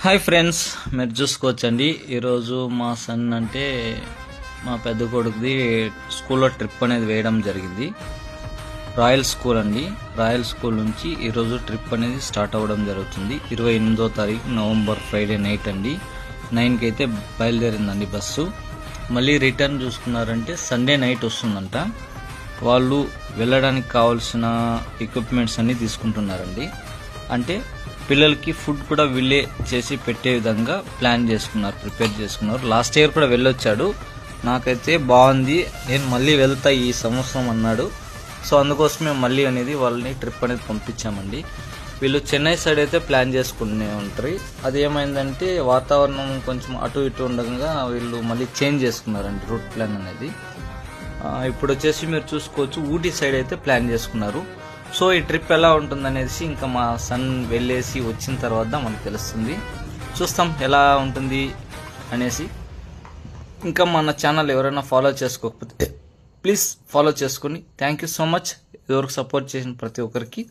Hi friends, మీరు చూసుకోవచ్చండి. ఈరోజు మా సన్ అంటే మా పెద్ద కొడుకుది స్కూల్లో ట్రిప్ అనేది వేయడం జరిగింది. రాయల్ స్కూల్ అండి. రాయల్ స్కూల్ నుంచి ఈరోజు ట్రిప్ అనేది స్టార్ట్ అవ్వడం జరుగుతుంది. 28వ తారీఖు నవంబర్ ఫ్రైడే నైట్ అండి. 9కి అయితే బయలుదేరిందండి బస్సు. మళ్ళీ రిటర్న్ చూసుకున్నారంటే సండే నైట్ వస్తుందంట. వాళ్ళు వెళ్ళడానికి కావాల్సిన ఎక్విప్మెంట్స్ అన్నీ తీసుకుంటున్నారండి. అంటే పిల్లలకి ఫుడ్ కూడా వీళ్ళే చేసి పెట్టే విధంగా ప్రిపేర్ చేసుకున్నారు. లాస్ట్ ఇయర్ కూడా వెళ్ళొచ్చాడు. నాకైతే బాగుంది, నేను మళ్ళీ వెళ్తా ఈ సంవత్సరం అన్నాడు. సో అందుకోసమే మళ్ళీ అనేది వాళ్ళని ట్రిప్ అనేది పంపించామండి. వీళ్ళు చెన్నై సైడ్ అయితే ప్లాన్ చేసుకునే ఉంటారు. అది ఏమైందంటే వాతావరణం కొంచెం అటు ఇటు ఉండగా వీళ్ళు మళ్ళీ చేంజ్ చేసుకున్నారండి రూట్ ప్లాన్ అనేది. ఇప్పుడు వచ్చేసి మీరు చూసుకోవచ్చు, ఊటీ సైడ్ అయితే ప్లాన్ చేసుకున్నారు. సో ఈ ట్రిప్ ఎలా ఉంటుందనేసి ఇంకా మా సన్ వెళ్ళేసి వచ్చిన తర్వాత మనకు తెలుస్తుంది. చూస్తాం ఎలా ఉంటుంది అనేసి. ఇంకా మన ఛానల్ ఎవరైనా ఫాలో చేసుకోకపోతే ప్లీజ్ ఫాలో చేసుకుని థ్యాంక్ యూ సో మచ్. ఇదివరకు సపోర్ట్ చేసిన ప్రతి ఒక్కరికి